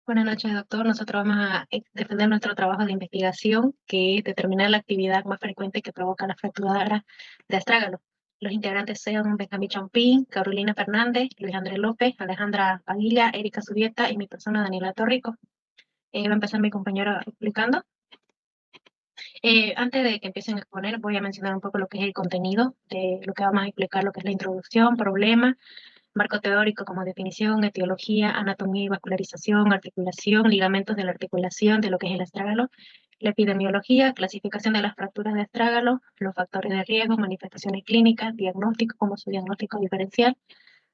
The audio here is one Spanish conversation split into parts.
Buenas noches, doctor. Nosotros vamos a defender nuestro trabajo de investigación, que es determinar la actividad más frecuente que provoca la fractura de astrágalo. Los integrantes son Benjamín Chompín, Carolina Fernández, Luis Andrés López, Alejandra Aguila, Erika Subieta y mi persona, Daniela Torrico. Va a empezar mi compañero explicando. Antes de que empiecen a exponer, voy a mencionar un poco lo que es el contenido de lo que vamos a explicar, lo que es la introducción, problema, marco teórico como definición, etiología, anatomía y vascularización, articulación, ligamentos de la articulación, de lo que es el astrágalo, la epidemiología, clasificación de las fracturas de astrágalo, los factores de riesgo, manifestaciones clínicas, diagnóstico como su diagnóstico diferencial,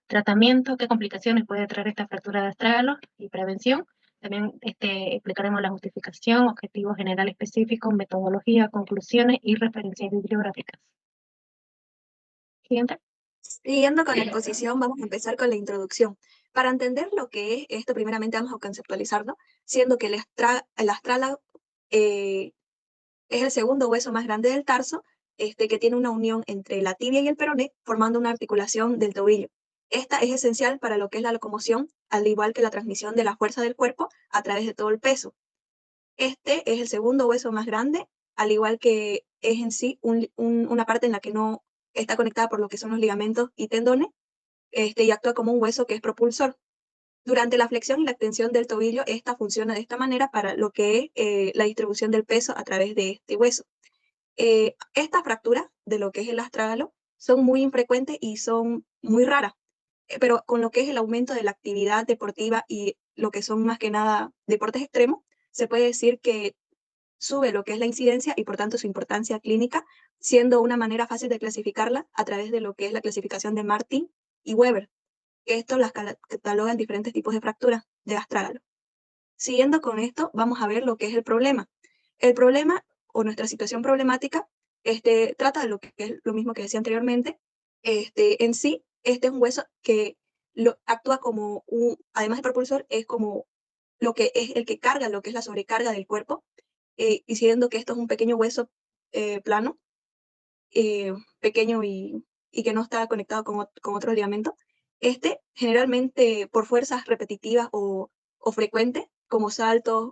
tratamiento, qué complicaciones puede traer esta fractura de astrágalo y prevención. También explicaremos la justificación, objetivos general específicos, metodología, conclusiones y referencias bibliográficas. Siguiente. Siguiendo con la exposición, vamos a empezar con la introducción. Para entender lo que es esto, primeramente vamos a conceptualizarlo, siendo que el astrágalo es el segundo hueso más grande del tarso, que tiene una unión entre la tibia y el peroné, formando una articulación del tobillo. Esta es esencial para lo que es la locomoción, al igual que la transmisión de la fuerza del cuerpo a través de todo el peso. Este es el segundo hueso más grande, al igual que es en sí una parte en la que no está conectada por lo que son los ligamentos y tendones, y actúa como un hueso que es propulsor. Durante la flexión y la extensión del tobillo, esta funciona de esta manera para lo que es la distribución del peso a través de este hueso. Estas fracturas de lo que es el astrágalo son muy infrecuentes y son muy raras, pero con lo que es el aumento de la actividad deportiva y lo que son más que nada deportes extremos, se puede decir que sube lo que es la incidencia y por tanto su importancia clínica, siendo una manera fácil de clasificarla a través de lo que es la clasificación de Martin y Weber. Esto las catalogan diferentes tipos de fracturas de astrágalo. Siguiendo con esto, vamos a ver lo que es el problema. El problema o nuestra situación problemática trata de lo que es lo mismo que decía anteriormente. En sí, este es un hueso que actúa como además de propulsor, es como lo que es el que carga lo que es la sobrecarga del cuerpo, y siendo que esto es un pequeño hueso plano, pequeño y que no está conectado con otro ligamento. Generalmente por fuerzas repetitivas o frecuentes, como saltos,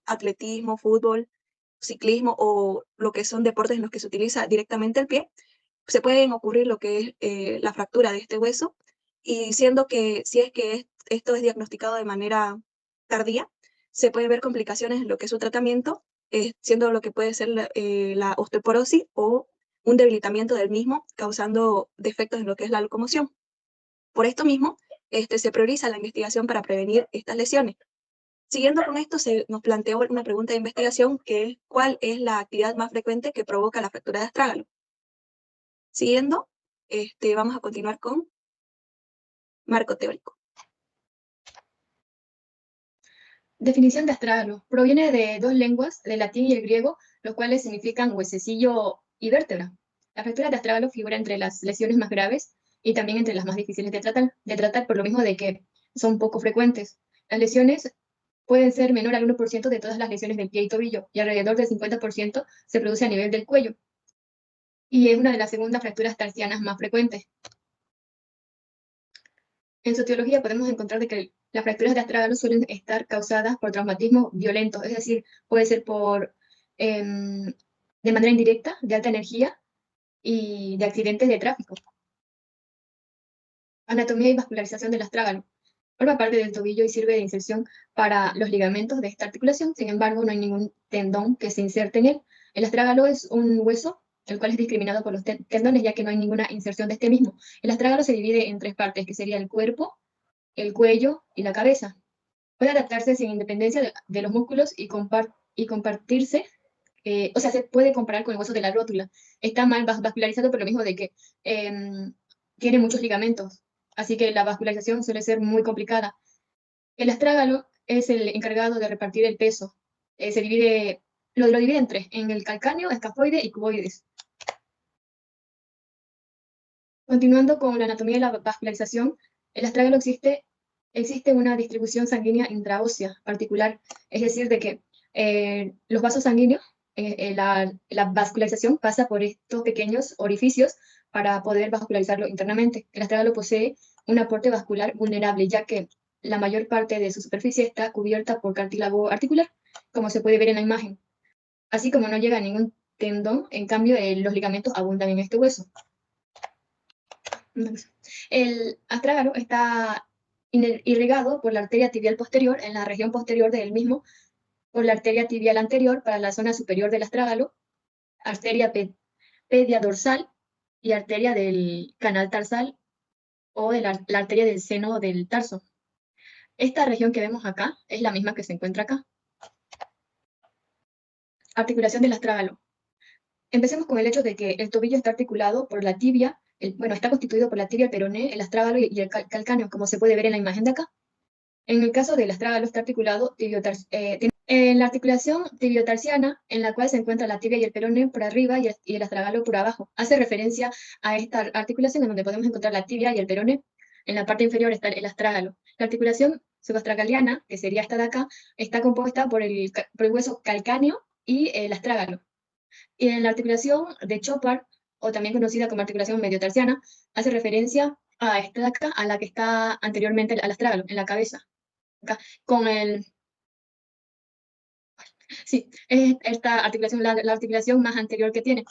atletismo, fútbol, ciclismo o lo que son deportes en los que se utiliza directamente el pie, se pueden ocurrir lo que es la fractura de este hueso, y siendo que si es que esto es diagnosticado de manera tardía, se puede ver complicaciones en lo que es su tratamiento, siendo lo que puede ser la osteoporosis o un debilitamiento del mismo, causando defectos en lo que es la locomoción. Por esto mismo, se prioriza la investigación para prevenir estas lesiones. Siguiendo con esto, se nos planteó una pregunta de investigación, que es ¿cuál es la actividad más frecuente que provoca la fractura de astrágalo? Siguiendo, vamos a continuar con marco teórico. Definición de astrágalo. Proviene de dos lenguas, del latín y el griego, los cuales significan huesecillo y vértebra. La fractura de astrágalo figura entre las lesiones más graves y también entre las más difíciles de tratar por lo mismo de que son poco frecuentes. Las lesiones pueden ser menor al 1% de todas las lesiones del pie y tobillo, y alrededor del 50% se produce a nivel del cuello. Y es una de las segundas fracturas tarsianas más frecuentes. En su etiología podemos encontrar de que las fracturas de astrágalo suelen estar causadas por traumatismo violento, es decir, puede ser de manera indirecta, de alta energía y de accidentes de tráfico. Anatomía y vascularización del astrágalo. Forma parte del tobillo y sirve de inserción para los ligamentos de esta articulación, sin embargo, no hay ningún tendón que se inserte en él. El astrágalo es un hueso, el cual es discriminado por los tendones, ya que no hay ninguna inserción de este mismo. El astrágalo se divide en tres partes, que sería el cuerpo, el cuello y la cabeza. Puede adaptarse sin independencia de los músculos y compartirse, o sea, se puede comparar con el hueso de la rótula. Está mal vascularizado por lo mismo de que tiene muchos ligamentos, así que la vascularización suele ser muy complicada. El astrágalo es el encargado de repartir el peso. Lo divide en tres, en el calcáneo, escafoide y cuboides. Continuando con la anatomía y la vascularización, el astrágalo existe una distribución sanguínea intraósea particular, es decir, de que los vasos sanguíneos, la vascularización pasa por estos pequeños orificios para poder vascularizarlo internamente. El astrágalo posee un aporte vascular vulnerable, ya que la mayor parte de su superficie está cubierta por cartílago articular, como se puede ver en la imagen. Así como no llega a ningún tendón, en cambio los ligamentos abundan en este hueso. El astrágalo está irrigado por la arteria tibial posterior en la región posterior del mismo, por la arteria tibial anterior para la zona superior del astrágalo, arteria pedia dorsal y arteria del canal tarsal o de la arteria del seno del tarso. Esta región que vemos acá es la misma que se encuentra acá. Articulación del astrágalo. Empecemos con el hecho de que el tobillo está articulado por la tibia, está constituido por la tibia, el peroné, el astrágalo y el calcáneo, como se puede ver en la imagen de acá. En el caso del astrágalo está articulado en la articulación tibiotarsiana, en la cual se encuentra la tibia y el peroné por arriba y el astrágalo por abajo. Hace referencia a esta articulación en donde podemos encontrar la tibia y el peroné. En la parte inferior está el astrágalo. La articulación subastragaliana, que sería esta de acá, está compuesta por el hueso calcáneo y el astrágalo. Y en la articulación de Chopard, o también conocida como articulación mediotarsiana, hace referencia a esta de acá, a la que está anteriormente al astrágalo, en la cabeza. Acá, con el... Sí, es esta articulación, la articulación más anterior que tiene.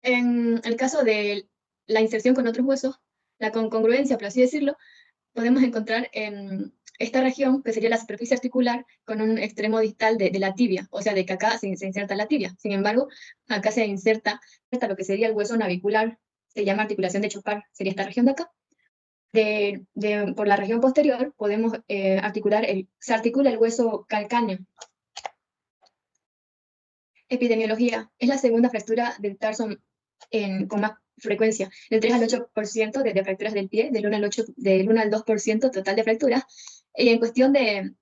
En el caso de la inserción con otros huesos, la concongruencia, por así decirlo, podemos encontrar en esta región, que sería la superficie articular, con un extremo distal de la tibia, o sea, de que acá se inserta la tibia. Sin embargo, acá se inserta lo que sería el hueso navicular, se llama articulación de Chopard, sería esta región de acá. Por la región posterior podemos se articula el hueso calcáneo. Epidemiología. Es la segunda fractura del tarso con más frecuencia, del 3 al 8% de fracturas del pie, del 1 al 2% total de fracturas. Y en cuestión de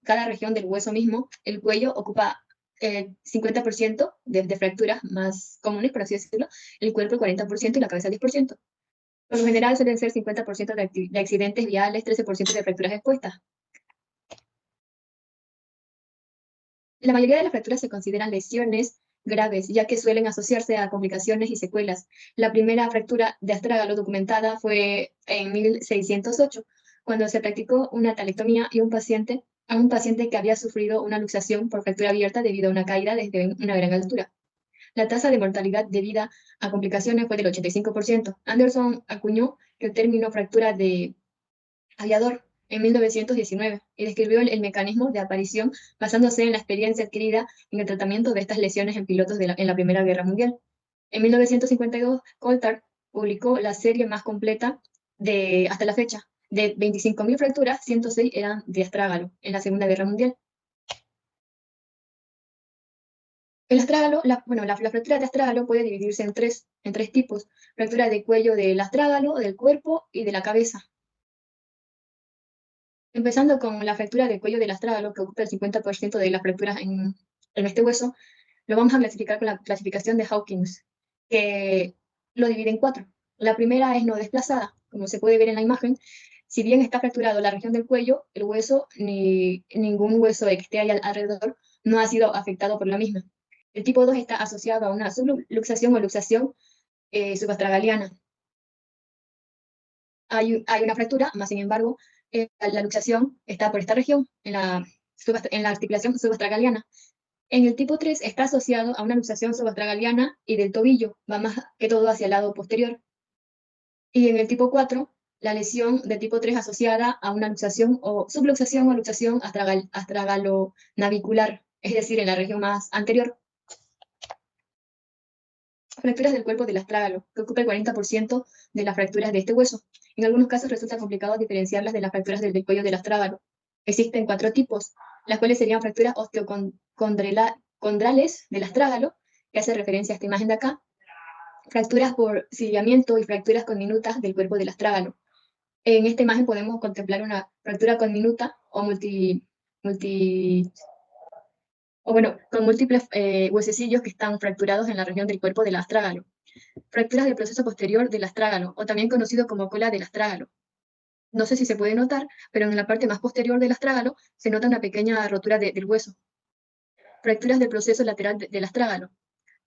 cada región del hueso mismo, el cuello ocupa el 50% de fracturas más comunes, por así decirlo, el cuerpo el 40% y la cabeza el 10%. Por lo general suelen ser 50% de accidentes viales, 13% de fracturas expuestas. La mayoría de las fracturas se consideran lesiones graves, ya que suelen asociarse a complicaciones y secuelas. La primera fractura de astrágalo documentada fue en 1608, cuando se practicó una talectomía a un paciente que había sufrido una luxación por fractura abierta debido a una caída desde una gran altura. La tasa de mortalidad debida a complicaciones fue del 85%. Anderson acuñó el término fractura de aviador en 1919 y describió el mecanismo de aparición basándose en la experiencia adquirida en el tratamiento de estas lesiones en pilotos en la Primera Guerra Mundial. En 1952, Coulthard publicó la serie más completa hasta la fecha. De 25.000 fracturas, 106 eran de astrágalo en la Segunda Guerra Mundial. El astrágalo, la fractura de astrágalo puede dividirse en tres tipos: fractura de cuello del astrágalo, del cuerpo y de la cabeza. Empezando con la fractura del cuello del astrágalo, que ocupa el 50% de las fracturas en este hueso, lo vamos a clasificar con la clasificación de Hawkins, que lo divide en 4. La primera es no desplazada, como se puede ver en la imagen. Si bien está fracturado la región del cuello, el hueso ni ningún hueso que esté ahí alrededor no ha sido afectado por la misma. El tipo 2 está asociado a una subluxación o luxación subastragaliana. Hay una fractura, más sin embargo, la luxación está por esta región, en la articulación subastragaliana. En el tipo 3 está asociado a una luxación subastragaliana y del tobillo, va más que todo hacia el lado posterior. Y en el tipo 4, la lesión de tipo 3 asociada a una luxación o subluxación o luxación astragalo-navicular, es decir, en la región más anterior. Fracturas del cuerpo del astrágalo, que ocupa el 40% de las fracturas de este hueso. En algunos casos resulta complicado diferenciarlas de las fracturas del cuello del astrágalo. Existen 4 tipos, las cuales serían fracturas osteocondrales del astrágalo, que hace referencia a esta imagen de acá, fracturas por ciliamiento y fracturas conminutas del cuerpo del astrágalo. En esta imagen podemos contemplar una fractura conminuta o con múltiples huesecillos que están fracturados en la región del cuerpo del astrágalo. Fracturas del proceso posterior del astrágalo, o también conocido como cola del astrágalo. No sé si se puede notar, pero en la parte más posterior del astrágalo se nota una pequeña rotura del hueso. Fracturas del proceso lateral del astrágalo.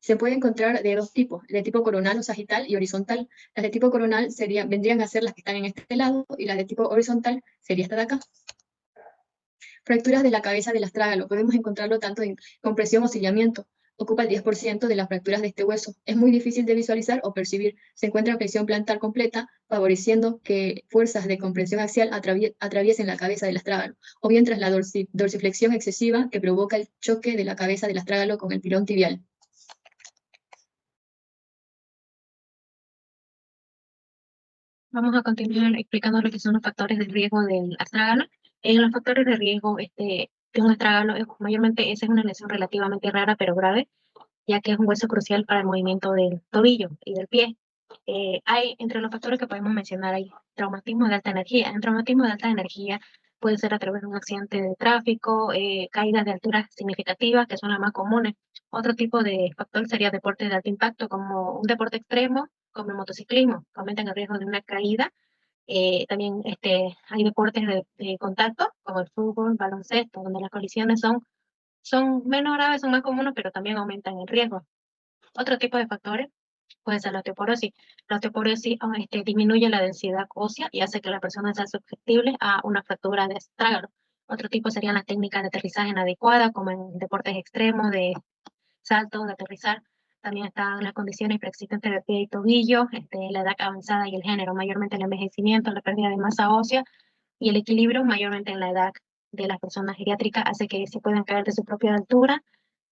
Se puede encontrar de dos tipos, de tipo coronal o sagital y horizontal. Las de tipo coronal vendrían a ser las que están en este lado y las de tipo horizontal sería esta de acá. Fracturas de la cabeza del astrágalo. Podemos encontrarlo tanto en compresión o ciliamiento. Ocupa el 10% de las fracturas de este hueso. Es muy difícil de visualizar o percibir. Se encuentra en flexión plantar completa, favoreciendo que fuerzas de compresión axial atraviesen la cabeza del astrágalo, o bien tras la dorsiflexión excesiva que provoca el choque de la cabeza del astrágalo con el pilón tibial. Vamos a continuar explicando lo que son los factores de riesgo del astrágalo. En los factores de riesgo de un astrágalo, mayormente esa es una lesión relativamente rara pero grave, ya que es un hueso crucial para el movimiento del tobillo y del pie. Hay entre los factores que podemos mencionar hay traumatismo de alta energía. En traumatismo de alta energía puede ser a través de un accidente de tráfico, caídas de alturas significativas, que son las más comunes. Otro tipo de factor sería deporte de alto impacto, como un deporte extremo, como el motociclismo, que aumentan el riesgo de una caída. También hay deportes de contacto, como el fútbol, baloncesto, donde las colisiones son menos graves, son más comunes, pero también aumentan el riesgo. Otro tipo de factores puede ser la osteoporosis. La osteoporosis disminuye la densidad ósea y hace que la persona sea susceptible a una fractura de astrágalo. Otro tipo serían las técnicas de aterrizaje inadecuadas, como en deportes extremos de salto, de aterrizar. También están las condiciones preexistentes de pie y tobillo, la edad avanzada y el género, mayormente el envejecimiento, la pérdida de masa ósea y el equilibrio, mayormente en la edad de las personas geriátricas, hace que se puedan caer de su propia altura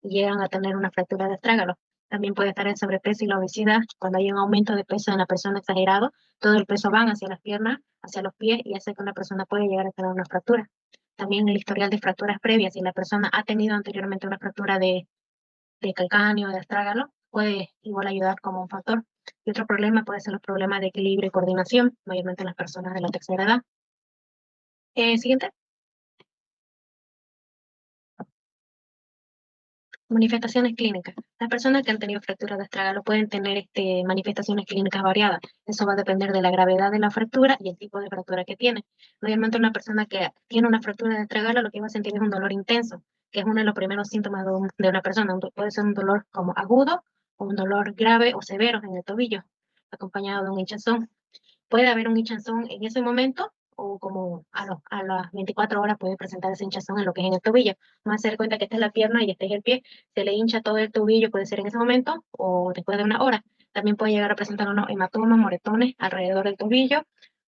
y llegan a tener una fractura de astrágalo. También puede estar el sobrepeso y la obesidad. Cuando hay un aumento de peso en la persona exagerado, todo el peso va hacia las piernas, hacia los pies y hace que una persona pueda llegar a tener una fractura. También el historial de fracturas previas, si la persona ha tenido anteriormente una fractura de calcáneo, de astrágalo, puede igual ayudar como un factor. Y otro problema puede ser los problemas de equilibrio y coordinación, mayormente en las personas de la tercera edad. Siguiente. Manifestaciones clínicas. Las personas que han tenido fracturas de astrágalo pueden tener manifestaciones clínicas variadas. Eso va a depender de la gravedad de la fractura y el tipo de fractura que tiene. Mayormente una persona que tiene una fractura de astrágalo lo que va a sentir es un dolor intenso, que es uno de los primeros síntomas de una persona. Puede ser un dolor como agudo o un dolor grave o severo en el tobillo, acompañado de un hinchazón. Puede haber un hinchazón en ese momento o como a las 24 horas puede presentar ese hinchazón en lo que es en el tobillo. Vamos a hacer cuenta que esta es la pierna y este es el pie. Se le hincha todo el tobillo, puede ser en ese momento o después de una hora. También puede llegar a presentar unos hematomas, moretones alrededor del tobillo.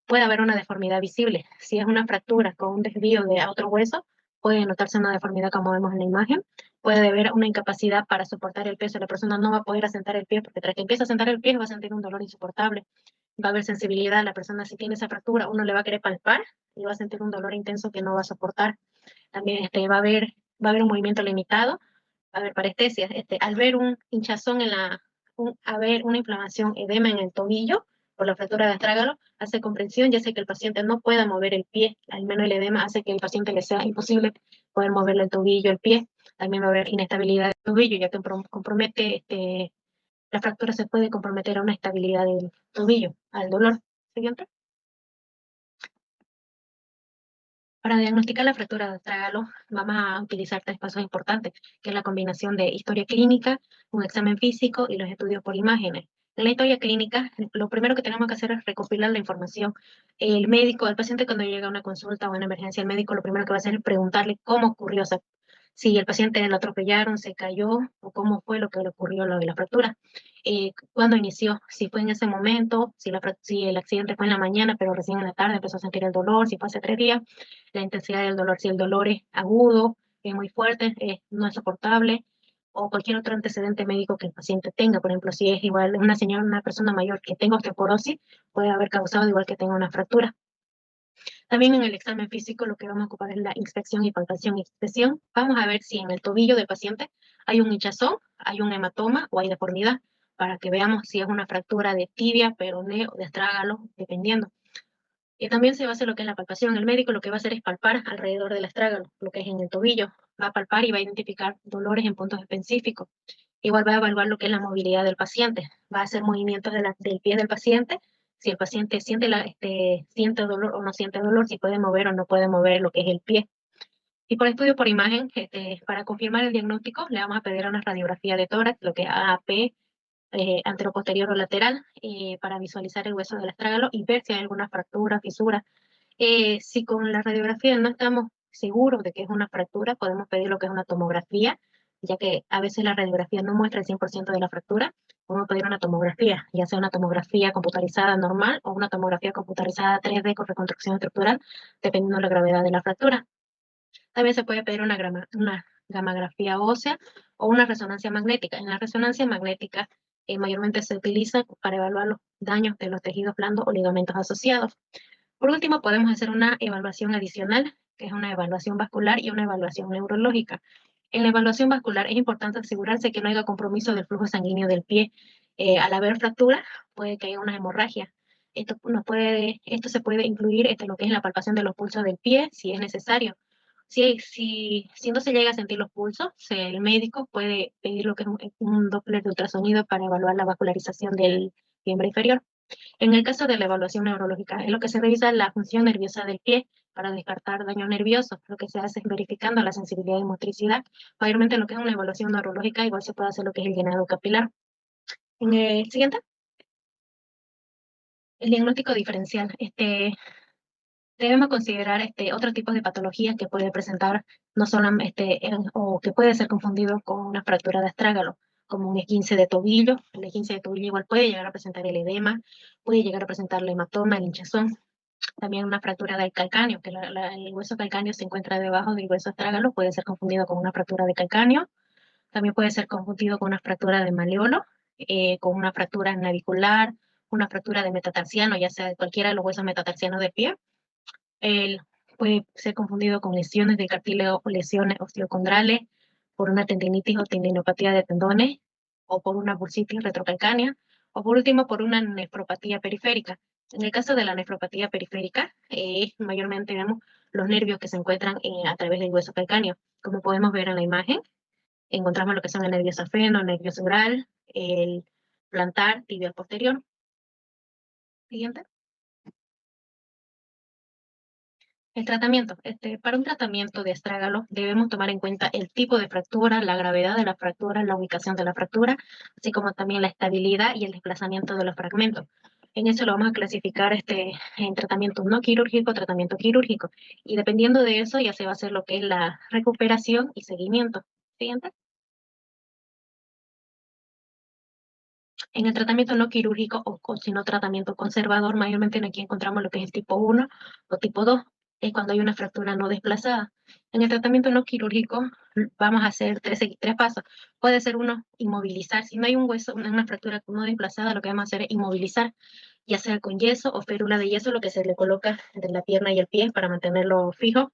Puede haber una deformidad visible. Si es una fractura con un desvío de otro hueso, puede notarse una deformidad como vemos en la imagen. Puede haber una incapacidad para soportar el peso. La persona no va a poder asentar el pie porque tras que empieza a sentar el pie va a sentir un dolor insoportable. Va a haber sensibilidad, la persona si tiene esa fractura, uno le va a querer palpar y va a sentir un dolor intenso que no va a soportar. También va a haber un movimiento limitado, va a haber parestesia. Al ver un hinchazón a ver una inflamación, edema en el tobillo por la fractura de astrágalo, hace comprensión y hace que el paciente no pueda mover el pie, al menos el edema hace que el paciente le sea imposible poder moverle el tobillo, el pie. También va a haber inestabilidad del tobillo, ya que compromete la fractura se puede comprometer a una estabilidad del tobillo, al dolor. Siguiente. Para diagnosticar la fractura de astrágalo, vamos a utilizar tres pasos importantes, que es la combinación de historia clínica, un examen físico y los estudios por imágenes. En la historia clínica, lo primero que tenemos que hacer es recopilar la información. El médico, el paciente cuando llega a una consulta o a una emergencia, el médico lo primero que va a hacer es preguntarle cómo ocurrió, o sea, si el paciente lo atropellaron, se cayó o cómo fue lo que le ocurrió lo de la fractura. Cuándo inició, si fue en ese momento, si el accidente fue en la mañana, pero recién en la tarde empezó a sentir el dolor, si fue hace 3 días, la intensidad del dolor, si el dolor es agudo, es muy fuerte, no es soportable, o cualquier otro antecedente médico que el paciente tenga. Por ejemplo, si es igual una señora, una persona mayor que tenga osteoporosis, puede haber causado igual que tenga una fractura. También en el examen físico lo que vamos a ocupar es la inspección y palpación y inspección. Vamos a ver si en el tobillo del paciente hay un hinchazón, hay un hematoma o hay deformidad, para que veamos si es una fractura de tibia, peroné o de astrágalo, dependiendo. Y también se va a hacer lo que es la palpación. El médico lo que va a hacer es palpar alrededor del astrágalo, lo que es en el tobillo. Va a palpar y va a identificar dolores en puntos específicos. Igual va a evaluar lo que es la movilidad del paciente. Va a hacer movimientos del pie del paciente. Si el paciente siente dolor o no siente dolor, si puede mover o no puede mover lo que es el pie. Y por estudio por imagen, para confirmar el diagnóstico, le vamos a pedir una radiografía de tórax, lo que es AAP, anteroposterior o lateral, para visualizar el hueso del astrágalo y ver si hay alguna fractura, fisura. Si con la radiografía no estamos seguros de que es una fractura, podemos pedir lo que es una tomografía, ya que a veces la radiografía no muestra el 100% de la fractura. Podemos pedir una tomografía, ya sea una tomografía computarizada normal o una tomografía computarizada 3D con reconstrucción estructural, dependiendo de la gravedad de la fractura. También se puede pedir una gamografía ósea o una resonancia magnética. En la resonancia magnética mayormente se utiliza para evaluar los daños de los tejidos blandos o ligamentos asociados. Por último, podemos hacer una evaluación adicional, que es una evaluación vascular y una evaluación neurológica. En la evaluación vascular es importante asegurarse que no haya compromiso del flujo sanguíneo del pie. Al haber fractura, puede que haya una hemorragia. Esto se puede incluir lo que es la palpación de los pulsos del pie, si es necesario. Si no se llega a sentir los pulsos, el médico puede pedir lo que es un Doppler de ultrasonido para evaluar la vascularización del miembro inferior. En el caso de la evaluación neurológica, es lo que se revisa la función nerviosa del pie para descartar daño nervioso. Lo que se hace es verificando la sensibilidad y motricidad. Mayormente lo que es una evaluación neurológica, igual se puede hacer lo que es el llenado capilar. En el siguiente, el diagnóstico diferencial. Debemos considerar otros tipos de patologías que puede presentar, no solamente, o que puede ser confundido con una fractura de astrágalo, como un esguince de tobillo. El esguince de tobillo igual puede llegar a presentar el edema, puede llegar a presentar el hematoma, el hinchazón. También una fractura del calcáneo, que el hueso calcáneo se encuentra debajo del hueso astrágalo, puede ser confundido con una fractura de calcáneo. También puede ser confundido con una fractura de maleolo, con una fractura navicular, una fractura de metatarsiano, ya sea de cualquiera de los huesos metatarsianos del pie. Él puede ser confundido con lesiones de cartílago o lesiones osteocondrales, por una tendinitis o tendinopatía de tendones, o por una bursitis retrocalcánea, o por último por una nefropatía periférica. En el caso de la nefropatía periférica, mayormente vemos los nervios que se encuentran a través del hueso calcáneo. Como podemos ver en la imagen, encontramos lo que son el nervio safeno, el nervio sural, el plantar, tibial posterior. Siguiente. El tratamiento. Para un tratamiento de astrágalo debemos tomar en cuenta el tipo de fractura, la gravedad de la fractura, la ubicación de la fractura, así como también la estabilidad y el desplazamiento de los fragmentos. En eso lo vamos a clasificar en tratamiento no quirúrgico, tratamiento quirúrgico. Y dependiendo de eso ya se va a hacer lo que es la recuperación y seguimiento. Siguiente. En el tratamiento no quirúrgico o si no tratamiento conservador, mayormente aquí encontramos lo que es el tipo 1 o tipo 2, es cuando hay una fractura no desplazada. En el tratamiento no quirúrgico vamos a hacer tres pasos. Puede ser uno, inmovilizar. Si no hay un hueso, una fractura no desplazada, lo que vamos a hacer es inmovilizar, ya sea con yeso o férula de yeso, lo que se le coloca entre la pierna y el pie para mantenerlo fijo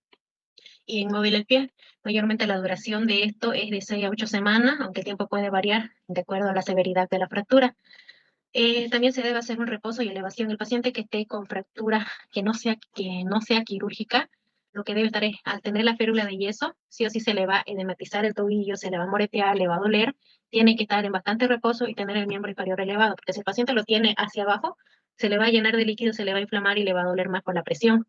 y inmóvil el pie. Mayormente la duración de esto es de 6 a 8 semanas, aunque el tiempo puede variar de acuerdo a la severidad de la fractura. También se debe hacer un reposo y elevación. El paciente que esté con fractura que no sea quirúrgica, lo que debe estar es, al tener la férula de yeso, sí o sí se le va a edematizar el tobillo, se le va a moretear, le va a doler, tiene que estar en bastante reposo y tener el miembro inferior elevado, porque si el paciente lo tiene hacia abajo, se le va a llenar de líquido, se le va a inflamar y le va a doler más por la presión.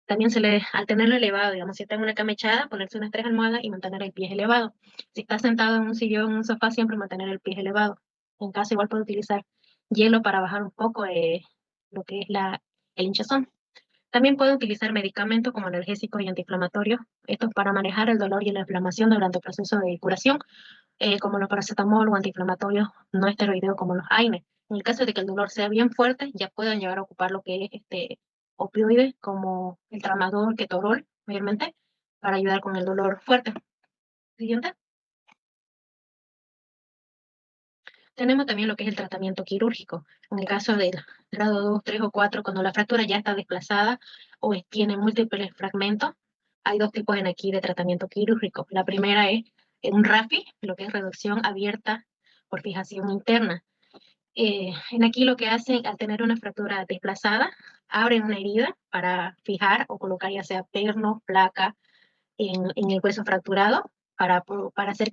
También al tenerlo elevado, digamos, si está en una cama echada, ponerse unas 3 almohadas y mantener el pie elevado. Si está sentado en un sillón, en un sofá, siempre mantener el pie elevado. En caso, igual puede utilizar hielo para bajar un poco lo que es el hinchazón. También puede utilizar medicamentos como analgésicos y antiinflamatorios, estos para manejar el dolor y la inflamación durante el proceso de curación, como los paracetamol o antiinflamatorios no esteroideos como los AINE. En el caso de que el dolor sea bien fuerte, ya pueden llegar a ocupar lo que es opioides como el tramadol, ketorol, mayormente, para ayudar con el dolor fuerte. Siguiente. Tenemos también lo que es el tratamiento quirúrgico. En el caso del grado 2, 3 o 4, cuando la fractura ya está desplazada o tiene múltiples fragmentos, hay dos tipos en aquí de tratamiento quirúrgico. La primera es un RAFI, lo que es reducción abierta por fijación interna. En aquí lo que hacen al tener una fractura desplazada, abren una herida para fijar o colocar ya sea perno, placa en el hueso fracturado para hacer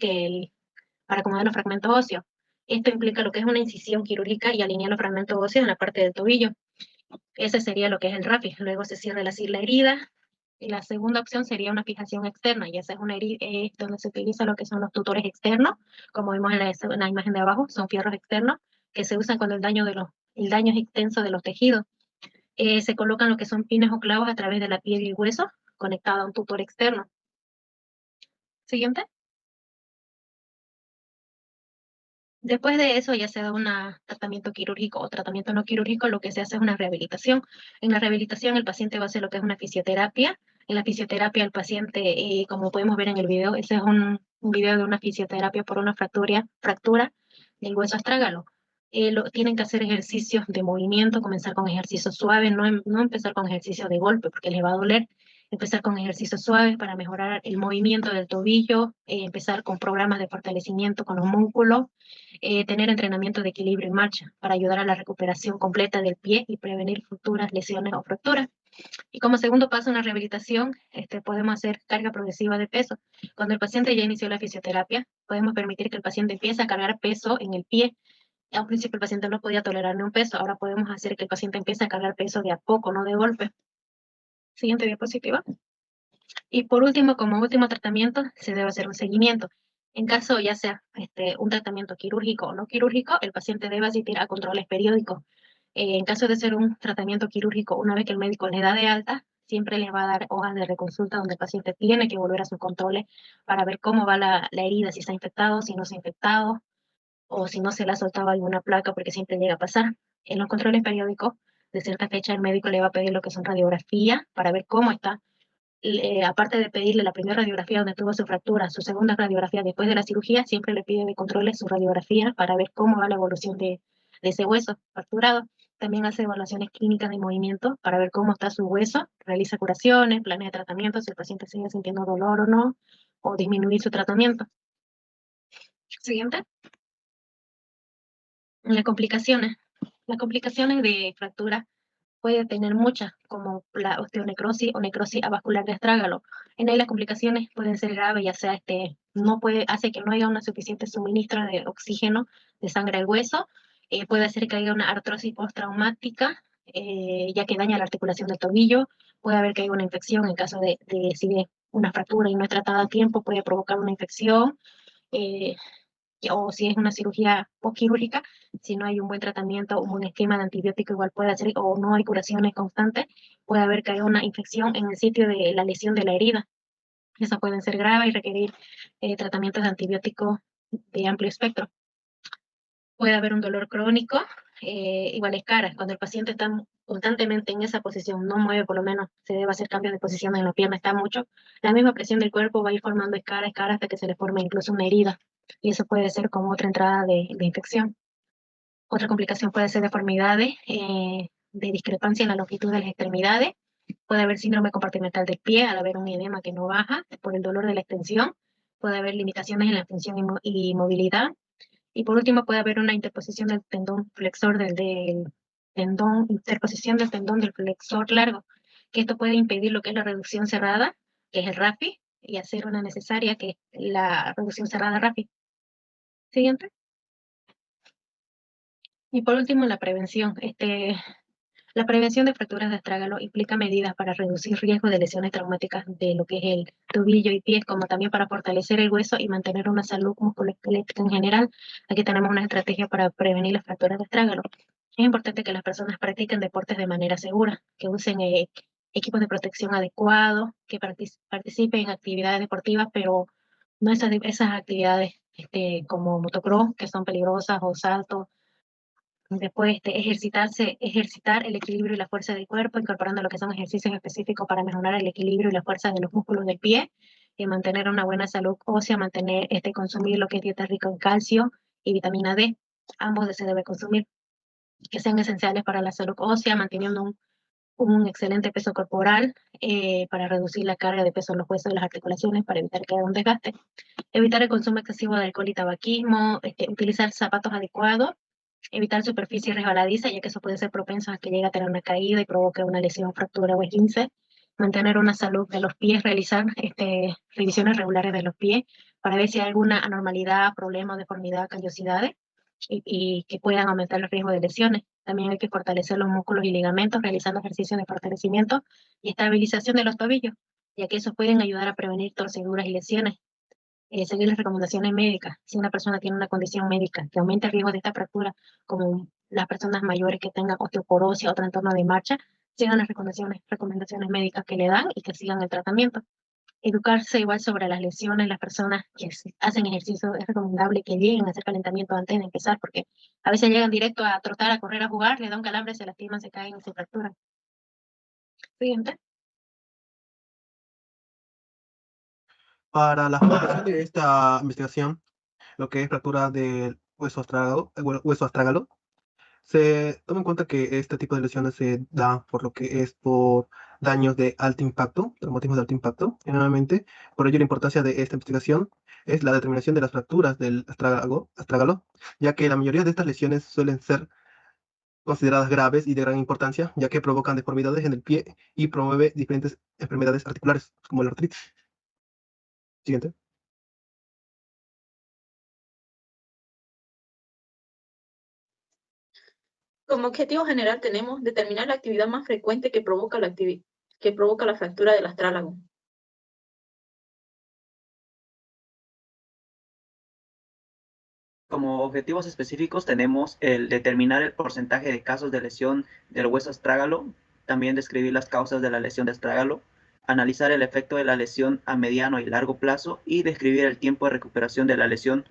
para acomodar los fragmentos óseos. Esto implica lo que es una incisión quirúrgica y alinear los fragmentos óseos en la parte del tobillo. Ese sería lo que es el RAFI. Luego se cierra la herida Y la segunda opción sería una fijación externa, y esa es una herida donde se utiliza lo que son los tutores externos, como vimos en la imagen de abajo, son fierros externos que se usan cuando el daño es extenso de los tejidos. Se colocan lo que son pines o clavos a través de la piel y el hueso conectado a un tutor externo. Siguiente. Después de eso ya se da un tratamiento quirúrgico o tratamiento no quirúrgico, lo que se hace es una rehabilitación. En la rehabilitación el paciente va a hacer lo que es una fisioterapia. En la fisioterapia el paciente, como podemos ver en el video, ese es un video de una fisioterapia por una fractura del hueso astrágalo. Tienen que hacer ejercicios de movimiento, comenzar con ejercicios suaves, no empezar con ejercicios de golpe porque les va a doler. Empezar con ejercicios suaves para mejorar el movimiento del tobillo, empezar con programas de fortalecimiento con los músculos, tener entrenamiento de equilibrio en marcha para ayudar a la recuperación completa del pie y prevenir futuras lesiones o fracturas. Y como segundo paso en la rehabilitación, podemos hacer carga progresiva de peso. Cuando el paciente ya inició la fisioterapia, podemos permitir que el paciente empiece a cargar peso en el pie. A un principio el paciente no podía tolerar ni un peso, ahora podemos hacer que el paciente empiece a cargar peso de a poco, no de golpe. Siguiente diapositiva. Y por último, como último tratamiento, se debe hacer un seguimiento. En caso ya sea un tratamiento quirúrgico o no quirúrgico, el paciente debe asistir a controles periódicos. En caso de ser un tratamiento quirúrgico, una vez que el médico le da de alta, siempre le va a dar hojas de reconsulta donde el paciente tiene que volver a sus controles para ver cómo va la herida, si está infectado, si no se ha infectado, o si no se le ha soltado alguna placa, porque siempre llega a pasar. En los controles periódicos, de cierta fecha, el médico le va a pedir lo que son radiografías para ver cómo está. Aparte de pedirle la primera radiografía donde tuvo su fractura, su segunda radiografía después de la cirugía, siempre le pide de controles su radiografía para ver cómo va la evolución de ese hueso fracturado. También hace evaluaciones clínicas de movimiento para ver cómo está su hueso, realiza curaciones, planea tratamientos, si el paciente sigue sintiendo dolor o no, o disminuir su tratamiento. Siguiente. Las complicaciones. Las complicaciones de fractura puede tener muchas, como la osteonecrosis o necrosis avascular de astrágalo. En ahí las complicaciones pueden ser graves, ya sea hace que no haya un suficiente suministro de oxígeno de sangre al hueso, puede hacer que haya una artrosis postraumática, ya que daña la articulación del tobillo, puede haber que haya una infección en caso de si es una fractura y no es tratada a tiempo, puede provocar una infección, eh, o si es una cirugía postquirúrgica, si no hay un buen tratamiento, un buen esquema de antibiótico, igual puede hacer, o no hay curaciones constantes, puede haber que haya una infección en el sitio de la lesión de la herida. Esas pueden ser graves y requerir tratamientos de antibióticos de amplio espectro. Puede haber un dolor crónico, igual es cara. Cuando el paciente está constantemente en esa posición, no mueve, por lo menos se debe hacer cambios de posición en la pierna, está mucho, la misma presión del cuerpo va a ir formando escara hasta que se le forme incluso una herida. Y eso puede ser como otra entrada de infección. Otra complicación puede ser deformidades, de discrepancia en la longitud de las extremidades. Puede haber síndrome compartimental del pie al haber un edema que no baja por el dolor de la extensión. Puede haber limitaciones en la función y movilidad. Y por último, puede haber una interposición del tendón flexor interposición del tendón del flexor largo, que esto puede impedir lo que es la reducción cerrada, que es el RAFI, y hacer una necesaria, que es la reducción cerrada RAFI. Siguiente. Y por último, la prevención. La prevención de fracturas de astrágalo implica medidas para reducir riesgo de lesiones traumáticas de lo que es el tobillo y pies, como también para fortalecer el hueso y mantener una salud musculoesquelética en general. Aquí tenemos una estrategia para prevenir las fracturas de astrágalo. Es importante que las personas practiquen deportes de manera segura, que usen equipos de protección adecuados, que participen en actividades deportivas, pero no esas actividades como motocross, que son peligrosas, o saltos. Después, ejercitar el equilibrio y la fuerza del cuerpo, incorporando lo que son ejercicios específicos para mejorar el equilibrio y la fuerza de los músculos del pie, y mantener una buena salud ósea, consumir lo que es dieta rica en calcio y vitamina D. Ambos se debe consumir, que sean esenciales para la salud ósea, manteniendo un excelente peso corporal, para reducir la carga de peso en los huesos y las articulaciones, para evitar que haya un desgaste. Evitar el consumo excesivo de alcohol y tabaquismo, utilizar zapatos adecuados, evitar superficies resbaladizas, ya que eso puede ser propenso a que llegue a tener una caída y provoque una lesión, fractura o esguince. Mantener una salud de los pies, realizar revisiones regulares de los pies para ver si hay alguna anormalidad, problema, deformidad, callosidades. y que puedan aumentar el riesgo de lesiones. También hay que fortalecer los músculos y ligamentos realizando ejercicios de fortalecimiento y estabilización de los tobillos, ya que esos pueden ayudar a prevenir torceduras y lesiones. Seguir las recomendaciones médicas. Si una persona tiene una condición médica que aumente el riesgo de esta fractura, como las personas mayores que tengan osteoporosis o trastorno de marcha, sigan las recomendaciones médicas que le dan y que sigan el tratamiento. Educarse igual sobre las lesiones, las personas que hacen ejercicio, es recomendable que lleguen a hacer calentamiento antes de empezar, porque a veces llegan directo a trotar, a correr, a jugar, le da un calambre, se lastiman, se caen y se fracturan. Siguiente. Para la formulación de esta investigación, lo que es fractura del hueso astrágalo, se toma en cuenta que este tipo de lesiones se da por lo que es por daños de alto impacto, traumatismos de alto impacto, generalmente. Por ello, la importancia de esta investigación es la determinación de las fracturas del astrágalo, ya que la mayoría de estas lesiones suelen ser consideradas graves y de gran importancia, ya que provocan deformidades en el pie y promueve diferentes enfermedades articulares, como la artritis. Siguiente. Como objetivo general tenemos determinar la actividad más frecuente que provoca la fractura del astrálago. Como objetivos específicos tenemos el determinar el porcentaje de casos de lesión del hueso astrágalo, también describir las causas de la lesión de astrágalo, analizar el efecto de la lesión a mediano y largo plazo y describir el tiempo de recuperación de la lesión.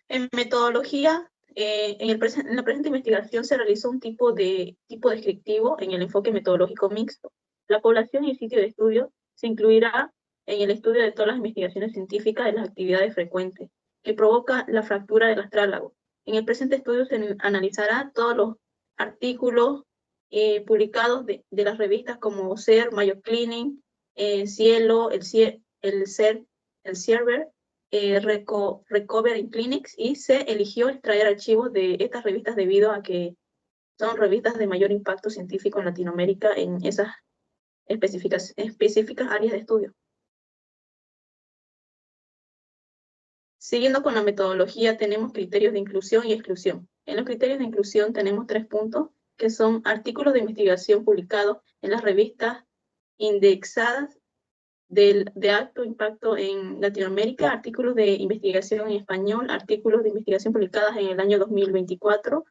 En metodología, en la presente investigación se realizó un tipo descriptivo en el enfoque metodológico mixto. La población y el sitio de estudio se incluirá en el estudio de todas las investigaciones científicas de las actividades frecuentes que provoca la fractura del astrálago. En el presente estudio se analizará todos los artículos publicados de las revistas como SER, Mayo Clinic, Cielo, el CIERVER, Recovery Clinics, y se eligió extraer archivos de estas revistas debido a que son revistas de mayor impacto científico en Latinoamérica en esas específicas áreas de estudio. Siguiendo con la metodología, tenemos criterios de inclusión y exclusión. En los criterios de inclusión tenemos 3 puntos, que son artículos de investigación publicados en las revistas indexadas de alto impacto en Latinoamérica, artículos de investigación en español, artículos de investigación publicadas en el año 2024,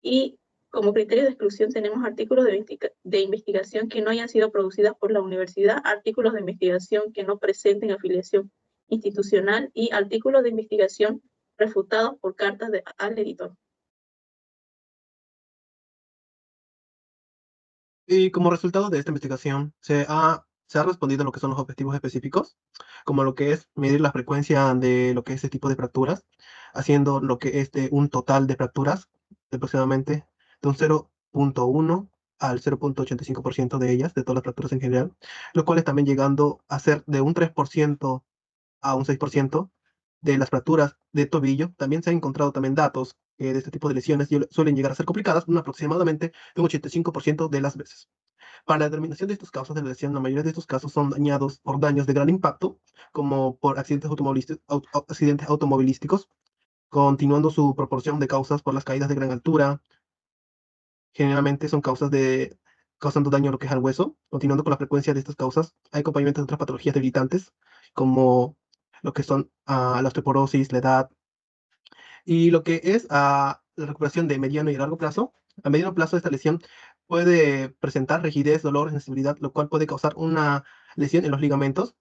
y como criterio de exclusión tenemos artículos de investigación que no hayan sido producidas por la universidad, artículos de investigación que no presenten afiliación institucional y artículos de investigación refutados por cartas al editor. Y como resultado de esta investigación, se ha respondido a lo que son los objetivos específicos, como lo que es medir la frecuencia de lo que es este tipo de fracturas, haciendo lo que es de un total de fracturas de aproximadamente de un 0.1 al 0.85% de ellas, de todas las fracturas en general, lo cual es también llegando a ser de un 3% a un 6% de las fracturas de tobillo. También se han encontrado también datos que de este tipo de lesiones suelen llegar a ser complicadas aproximadamente un 85% de las veces. Para la determinación de estas causas de la lesión, la mayoría de estos casos son dañados por daños de gran impacto, como por accidentes automovilísticos, continuando su proporción de causas por las caídas de gran altura. Generalmente son causando daño a lo que es al hueso. Continuando con la frecuencia de estas causas, hay acompañamiento de otras patologías debilitantes, como lo que son la osteoporosis, la edad, y lo que es la recuperación de mediano y largo plazo. A mediano plazo, esta lesión puede presentar rigidez, dolor, inestabilidad, lo cual puede causar una lesión en los ligamentos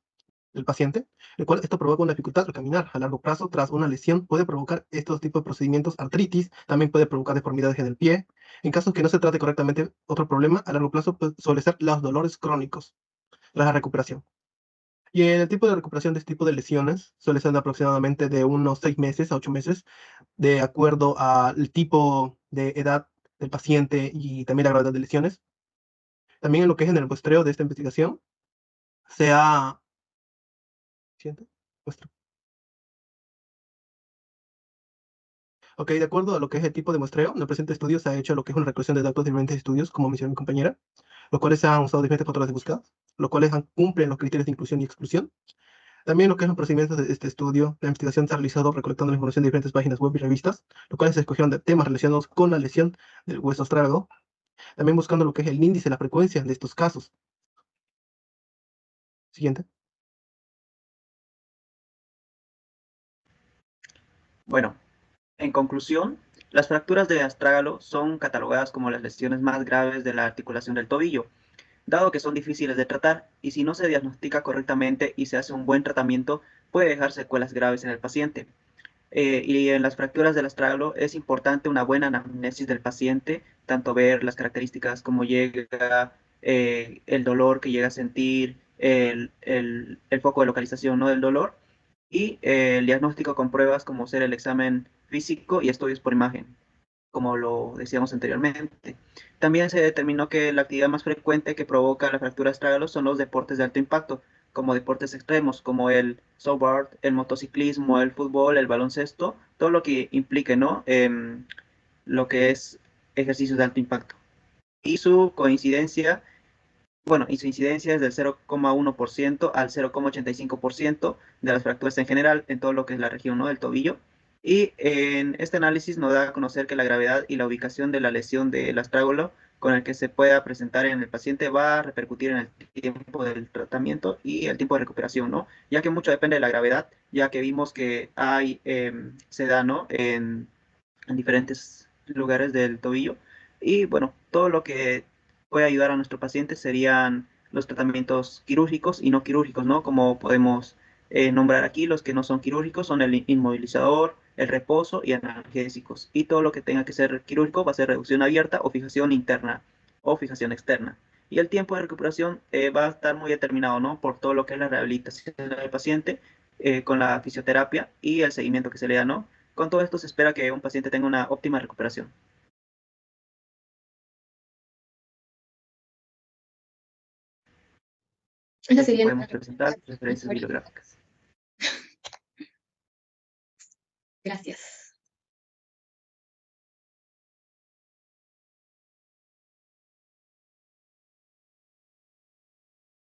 del paciente, el cual esto provoca una dificultad al caminar. A largo plazo, tras una lesión, puede provocar estos tipos de procedimientos, artritis, también puede provocar deformidades en el pie. En caso que no se trate correctamente, otro problema a largo plazo suele ser los dolores crónicos tras la recuperación. Y el tipo de recuperación de este tipo de lesiones suele ser de aproximadamente de unos 6 meses a 8 meses, de acuerdo al tipo de edad del paciente y también la gravedad de lesiones. También en lo que es en el muestreo de esta investigación, se ha... ¿Siente? Muestreo. Ok, de acuerdo a lo que es el tipo de muestreo, en el presente estudio se ha hecho lo que es una recolección de datos de diferentes estudios, como mencionó mi compañera, los cuales se han usado diferentes patrones de búsqueda. los cuales cumplen los criterios de inclusión y exclusión. También lo que es los procedimientos de este estudio, la investigación se ha realizado recolectando la información de diferentes páginas web y revistas, los cuales se escogieron de temas relacionados con la lesión del hueso astrágalo, también buscando lo que es el índice, la frecuencia de estos casos. Siguiente. Bueno, en conclusión, las fracturas de astrágalo son catalogadas como las lesiones más graves de la articulación del tobillo, dado que son difíciles de tratar y si no se diagnostica correctamente y se hace un buen tratamiento, puede dejar secuelas graves en el paciente. Y en las fracturas del astrágalo es importante una buena anamnesis del paciente, tanto ver las características como llega, el dolor que llega a sentir, el foco de localización, ¿no?, del dolor, y el diagnóstico con pruebas como ser el examen físico y estudios por imagen, como lo decíamos anteriormente. También se determinó que la actividad más frecuente que provoca la fractura de astrágalo son los deportes de alto impacto, como deportes extremos, como el snowboard, el motociclismo, el fútbol, el baloncesto, todo lo que implique, ¿no?, lo que es ejercicios de alto impacto. Y su coincidencia, bueno, y su incidencia es del 0,1% al 0,85% de las fracturas en general en todo lo que es la región, ¿no?, del tobillo. Y en este análisis nos da a conocer que la gravedad y la ubicación de la lesión del astrágalo con el que se pueda presentar en el paciente va a repercutir en el tiempo del tratamiento y el tiempo de recuperación, ¿no? Ya que mucho depende de la gravedad, ya que vimos que hay, se da, ¿no?, en diferentes lugares del tobillo. Y bueno, todo lo que puede ayudar a nuestro paciente serían los tratamientos quirúrgicos y no quirúrgicos, ¿no? Como podemos nombrar aquí, los que no son quirúrgicos son el inmovilizador, el reposo y analgésicos. Y todo lo que tenga que ser quirúrgico va a ser reducción abierta o fijación interna o fijación externa. Y el tiempo de recuperación va a estar muy determinado, ¿no?, por todo lo que es la rehabilitación del paciente con la fisioterapia y el seguimiento que se le da, ¿no? Con todo esto se espera que un paciente tenga una óptima recuperación. Esta Aquí sería podemos nuestra presentar referencias bibliográficas. Gracias.